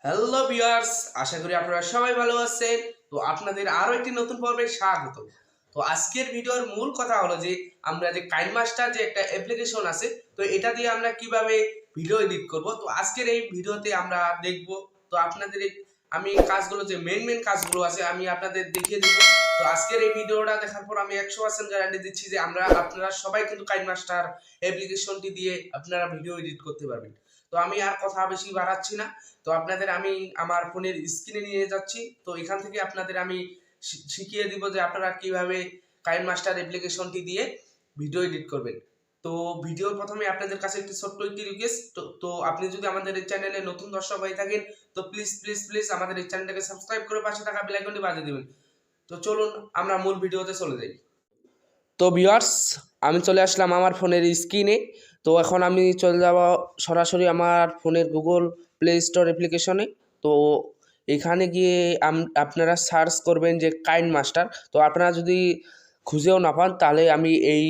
Hello viewers, আশা করি আপনারা সবাই ভালো আছেন। তো আপনাদের আরো একটি নতুন পর্বে স্বাগত। তো আজকের ভিডিওর মূল কথা হলো যে আমরা যে কাইনমাস্টার যে একটা অ্যাপ্লিকেশন আছে, তো এটা দিয়ে আমরা কিভাবে ভিডিও এডিট করব। তো আজকের এই ভিডিওতে আমরা দেখব। তো আপনাদের আমি কাজগুলো যে মেন কাজগুলো আছে আমি আপনাদের দেখিয়ে দেব। তো আজকের এই ভিডিওটা দেখার পর আমি 100% গ্যারান্টি দিচ্ছি যে আপনারা সবাই কিন্তু কাইনমাস্টার অ্যাপ্লিকেশনটি দিয়ে আপনারা ভিডিও এডিট করতে পারবেন। তো আমি আর কথা বেশি বাড়াচ্ছি না। তো আপনাদের আমি আমার ফোনের স্ক্রিনে নিয়ে যাচ্ছি। তো এখান থেকে আপনাদের আমি শিখিয়ে দিব যে আপনারা কিভাবে কাইনমাস্টার অ্যাপ্লিকেশনটি দিয়ে ভিডিও এডিট করবেন। তো ভিডিওর প্রথমে আপনাদের কাছে একটি ছোট্ট একটি রিকোয়েস্ট, তো আপনি যদি আমাদের এই চ্যানেলে নতুন দর্শক হয়ে থাকেন তো প্লিজ আমাদের এই চ্যানেলটাকে সাবস্ক্রাইব করে পাশে থাকা বেল আইকনটি বাজিয়ে দিবেন। তো চলুন আমরা মূল ভিডিওতে চলে যাই। তো ভিউয়ার্স, আমি চলে আসলাম আমার ফোনের স্ক্রিনে। তো এখন আমি চলে যাব সরাসরি আমার ফোনের গুগল প্লে স্টোর অ্যাপ্লিকেশনে। তো এখানে গিয়ে আপনারা সার্চ করবেন যে কাইনমাস্টার। তো আপনারা যদি খুঁজেও না পান তাহলে আমি এই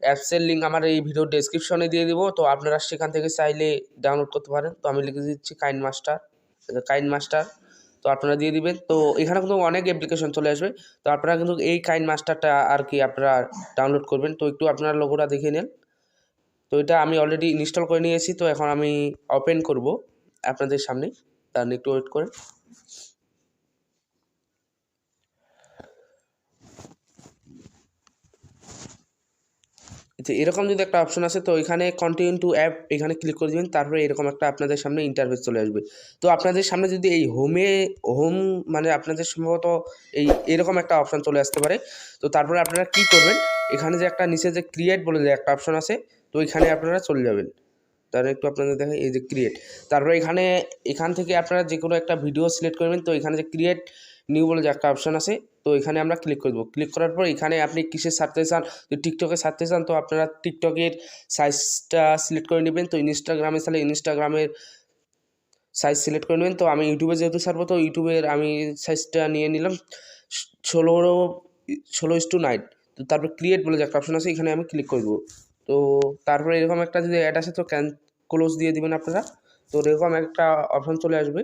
অ্যাপসের লিঙ্ক আমার এই ভিডিও ডেসক্রিপশনে দিয়ে দিব। তো আপনারা সেখান থেকে চাইলে ডাউনলোড করতে পারেন। তো আমি লিখে দিচ্ছি কাইনমাস্টার। তো আপনারা দিয়ে দিবেন। তো এখানে কিন্তু অনেক অ্যাপ্লিকেশন চলে আসবে। তো আপনারা কিন্তু এই কাইনমাস্টারটা আর কি আপনারা ডাউনলোড করবেন। তো একটু আপনারা লোগোটা দেখে নেন। তো এটা আমি অলরেডি ইনস্টল করে নিয়েছি। তো এখন আমি ওপেন করব আপনাদের সামনে। তার একটু ওয়েট করেন। এরকম যদি একটা অপশন আছে তো এখানে কন্টিনিউ টু অ্যাপ এখানে ক্লিক করে দিবেন। তারপরে এরকম একটা আপনাদের সামনে ইন্টারফেস চলে আসবে। তো আপনাদের সামনে যদি এই হোম মানে আপনাদের সম্ভবত এরকম একটা অপশন চলে আসতে পারে। তো তারপরে আপনারা কি করবেন, এখানে যে একটা নিচে যে ক্রিয়েট বলে যে একটা অপশন আছে, তো এখানে আপনারা চলে যাবেন। তাহলে একটু আপনাদের দেখেন, এই যে ক্রিয়েট। তারপরে এখান থেকে আপনারা যে কোনো একটা ভিডিও সিলেক্ট করবেন। তো এখানে যে ক্রিয়েট নিউ বলে যে একটা অপশন আছে, তো এখানে আমরা ক্লিক করে দেবো। ক্লিক করার পর এখানে আপনি কিসে ছাড়তে চান, তো টিকটকে ছাড়তে চান তো আপনারা টিকটকের সাইজটা সিলেক্ট করে নেবেন। তো ইনস্টাগ্রামে চাইলে ইনস্টাগ্রামের সাইজ সিলেক্ট করে নেবেন। তো আমি ইউটিউবে যেহেতু ছাড়বো তো ইউটিউবের আমি সাইজটা নিয়ে নিলাম 16:9। তো তারপর ক্রিয়েট বলে যে একটা অপশন আছে, এখানে আমি ক্লিক করে দেবো। তো তারপরে এরকম একটা যদি অ্যাড আসে তো ক্লোজ দিয়ে দিবেন আপনারা। তো এরকম একটা অপশন চলে আসবে।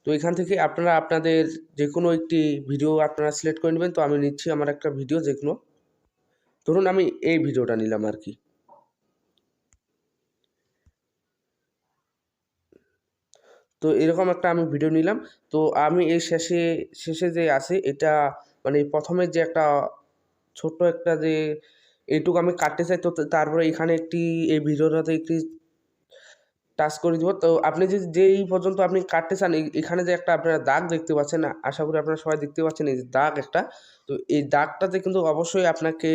তো এখান থেকে আপনারা আপনাদের যে কোনো একটি ভিডিও আপনারা সিলেক্ট করে নেবেন। তো আমি নিচ্ছি আমার একটা ভিডিও, যে কোনো ধরুন আমি এই ভিডিওটা নিলাম আর কি। তো এরকম একটা আমি ভিডিও নিলাম। তো আমি এই শেষে যে আছে এটা মানে প্রথমে যে একটা ছোট্ট একটা যে এইটুকু আমি কাটতে চাই। তো তারপরে এখানে এই ভিডিওটাতে একটি টাচ করে দিব। তো আপনি যেই পর্যন্ত আপনি কাটতে চান এখানে যে একটা আপনারা দাগ দেখতে পাচ্ছেন, আশা করি আপনারা সবাই দেখতে পাচ্ছেন এই যে দাগ একটা। তো এই দাগটাতে কিন্তু অবশ্যই আপনাকে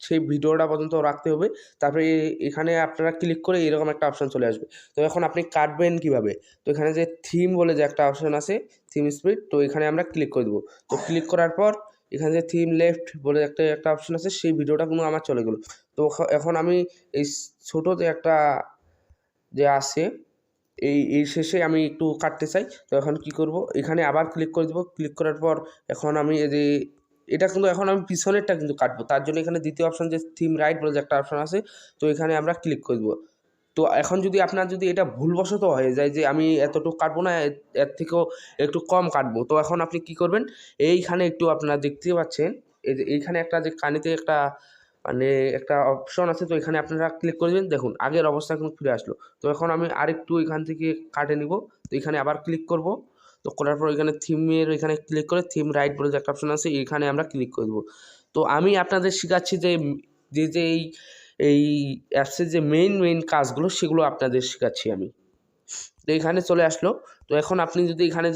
সেই ভিডিওটা পর্যন্ত রাখতে হবে। তারপরে এখানে আপনারা ক্লিক করে এরকম একটা অপশন চলে আসবে। তো এখন আপনি কাটবেন কিভাবে, তো এখানে যে থিম বলে যে একটা অপশন আছে, থিম স্পিড, তো এখানে আমরা ক্লিক করে দেবো। তো ক্লিক করার পর এখানে যে থিম লেফট বলে একটা অপশন আছে, সেই ভিডিওটা কিন্তু আমার চলে গেলো। তো এখন আমি এই ছোট যে একটা যে আছে এই শেষে আমি একটু কাটতে চাই। তো এখন কি করব, এখানে আবার ক্লিক করে দেবো। ক্লিক করার পর এখন আমি এই যে এটা কিন্তু এখন আমি পিছনেরটা কিন্তু কাটবো। তার জন্য এখানে দ্বিতীয় অপশন যে থিম রাইট বলে যে একটা অপশন আছে, তো এখানে আমরা ক্লিক করে দেবো। তো এখন যদি আপনার এটা ভুলবশত হয়ে যায় যে আমি এতটুকু কাটবো না, এর থেকেও একটু কম কাটবো, তো এখন আপনি কি করবেন, এইখানে একটু আপনারা দেখতে পাচ্ছেন এই যে এইখানে একটা যে কানিতে একটা মানে একটা অপশন আছে, তো এখানে আপনারা ক্লিক করে দেবেন। দেখুন আগের অবস্থা কিন্তু ফিরে আসলো। তো এখন আমি আরেকটু এখান থেকে কাটে নিব। তো এখানে আবার ক্লিক করব। তো করার পর এখানে থিমের এখানে ক্লিক করে থিম রাইট বলে যে একটা অপশন আছে, এখানে আমরা ক্লিক করে দেবো। তো আমি আপনাদের শেখাচ্ছি যে এই এই অ্যাপসের যে মেইন কাজগুলো সেগুলো আপনাদের শেখাচ্ছি আমি। তো এখানে চলে আসলো। তো এখন আপনি এখানে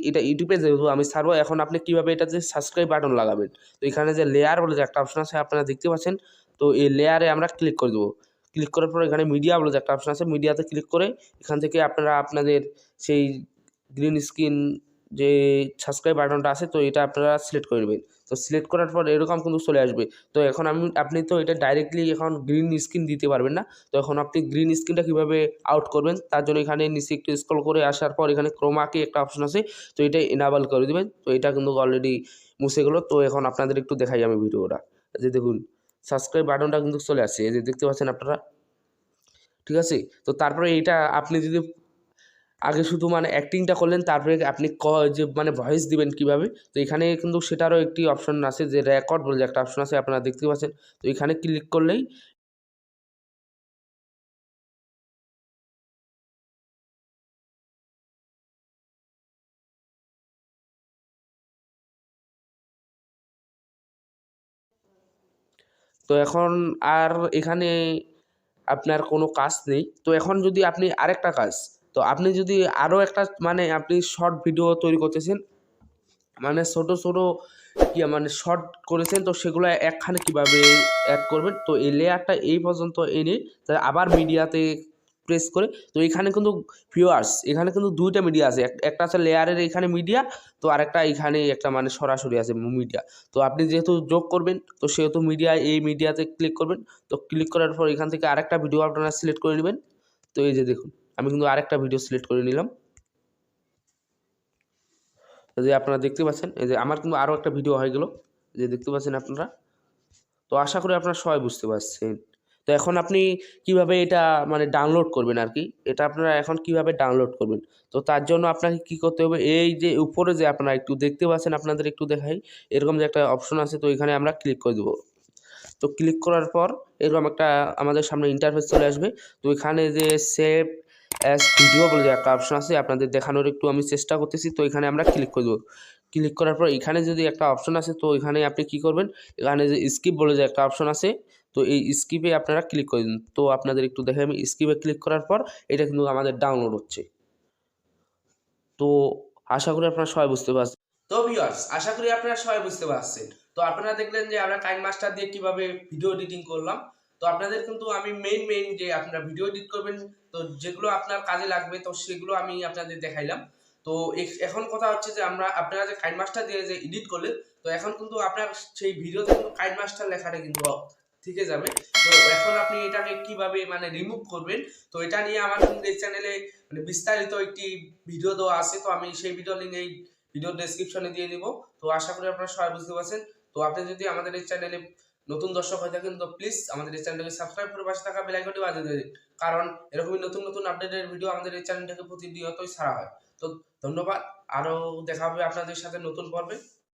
এটা ইউটিউবে যেহেতু আমি ছাড়বো, এখন আপনি কীভাবে এটা যে সাবস্ক্রাইব বাটন লাগাবেন। তো এখানে যে লেয়ার বলে যে একটা অপশন আছে আপনারা দেখতে পাচ্ছেন, তো এই লেয়ারে আমরা ক্লিক করে দেবো। ক্লিক করার পর এখানে মিডিয়া বলে যে একটা অপশন আছে, মিডিয়াতে ক্লিক করে এখান থেকে আপনারা আপনাদের সেই গ্রিন স্ক্রিন যে সাবস্ক্রাইব বাটনটা আছে, তো এটা আপনারা সিলেক্ট করে নেবেন। তো সিলেক্ট করার পর এরকম কিন্তু চলে আসবে। তো এখন আপনি তো এটা ডাইরেক্টলি এখন গ্রিন স্ক্রিন দিতে পারবেন না। তো এখন আপনি গ্রিন স্ক্রিনটা কীভাবে আউট করবেন, তার জন্য এখানে নিচে একটু স্ক্রল করে আসার পর এখানে ক্রোমাকে একটা অপশন আছে, তো এটা এনাবল করে দেবেন। তো এটা কিন্তু অলরেডি মুছে গেলো। তো এখন আপনাদের একটু দেখাই আমি ভিডিওটা, যে দেখুন সাবস্ক্রাইব বাটনটা কিন্তু চলে আসছে, এই যে দেখতে পাচ্ছেন আপনারা, ঠিক আছে। তো তারপরে এটা আপনি যদি আগে শুধু মানে অ্যাক্টিংটা করলেন, তারপরে আপনি যে মানে ভয়েস দিবেন কীভাবে, তো এখানে কিন্তু সেটারও একটি অপশন আছে, যে রেকর্ড বলে যে একটা অপশন আছে, আপনারা দেখতে পাচ্ছেন। তো এখানে ক্লিক করলেই তো এখন আর এখানে আপনার কোনো কাজ নেই। তো এখন যদি আপনি আরেকটা কাজ, তো আপনি যদি আরও একটা মানে আপনি শর্ট ভিডিও তৈরি করতেছেন, মানে ছোট মানে শর্ট করেছেন, তো সেগুলো একখানে কিভাবে অ্যাড করবেন, তো এই লেয়ারটা এই পর্যন্ত এনে আবার মিডিয়াতে প্রেস করে, তো এখানে কিন্তু ভিউয়ার্স এখানে কিন্তু ২ টা মিডিয়া আছে। একটা আছে লেয়ারের এখানে মিডিয়া, তো আরেকটা এখানে একটা মানে সরাসরি আছে মিডিয়া। তো আপনি যেহেতু যোগ করবেন, তো সেহেতু এই মিডিয়াতে ক্লিক করবেন। তো ক্লিক করার পর এখান থেকে আরেকটা ভিডিও আপনারা সিলেক্ট করে নেবেন। তো এই যে দেখুন, আমি কিন্তু আরেকটা ভিডিও সিলেক্ট করে নিলাম। এই যে আপনারা দেখতে পাচ্ছেন, এই যে আমার কিন্তু আরও একটা ভিডিও হয়ে গেল, যে দেখতে পাচ্ছেন আপনারা। তো আশা করি আপনারা সবাই বুঝতে পারছেন। তো এখন আপনি কিভাবে এটা মানে ডাউনলোড করবেন আর কি, এটা আপনারা এখন কিভাবে ডাউনলোড করবেন। তো তার জন্য আপনাকে কি করতে হবে, এই যে উপরে যে আপনারা একটু দেখতে পাচ্ছেন, আপনাদের একটু দেখাই, এরকম যে একটা অপশন আছে, তো এখানে আমরা ক্লিক করে দেবো। তো ক্লিক করার পর এরকম একটা আমাদের সামনে ইন্টারফেস চলে আসবে। তো এখানে যে সেভ অ্যাজ ভিডিও বলে যে একটা অপশন আছে, আপনাদের দেখানোর একটু আমি চেষ্টা করতেছি। তো এখানে আমরা ক্লিক করে দেবো। ক্লিক করার পর এখানে যদি একটা অপশন আছে, তো এখানে আপনি কি করবেন, এখানে যে স্কিপ বলে যে একটা অপশন আছে, তো এই স্কিপে আপনারা ক্লিক করে দিন। তো আপনাদের একটু দেখে, আমি স্কিপে ক্লিক করার পর এটা কিন্তু আমাদের ডাউনলোড হচ্ছে। তো আশা করি আপনারা সবাই বুঝতে পারছেন। তো ভিউয়ার্স, আশা করি আপনারা সবাই বুঝতে পারছেন। তো আপনারা দেখলেন যে আমরা কাইনমাস্টার দিয়ে কিভাবে ভিডিও এডিটিং করলাম। তো আপনাদের কিন্তু আমি মেইন যে আপনারা ভিডিও এডিট করবেন, তো যেগুলো আপনার কাজে লাগবে, তো সেগুলো আমি আপনাদের দেখাইলাম। তো এখন কথা হচ্ছে যে আপনারা যে কাইনমাস্টার দিয়ে যে এডিট করলেন, তো এখন কিন্তু আপনার সেই ভিডিওতে কিন্তু কাইনমাস্টার লেখাটা কিন্তু থেকে যাবে। তো এখন আপনি এটাকে কিভাবে মানে রিমুভ করবেন, তো এটা নিয়ে আমার কিন্তু এই চ্যানেলে মানে বিস্তারিত একটি ভিডিও দেওয়া আছে। তো আমি সেই ভিডিও লিঙ্ক এই ভিডিও ডেসক্রিপশনে দিয়ে দিব। তো আশা করি আপনারা সবাই বুঝতে পারছেন। তো আপনি যদি আমাদের এই চ্যানেলে নতুন দর্শক হয়ে থাকেন, তো প্লিজ আমাদের এই চ্যানেলটাকে সাবস্ক্রাইব করে পাশে থাকা বেল আইকনটি বাজিয়ে দিন, কারণ এরকমই নতুন আপডেটের ভিডিও আমাদের এই চ্যানেল থেকে প্রতিনিয়তই ছাড়া হয়। তো ধন্যবাদ, আরও দেখা হবে আপনাদের সাথে নতুন পর্বে।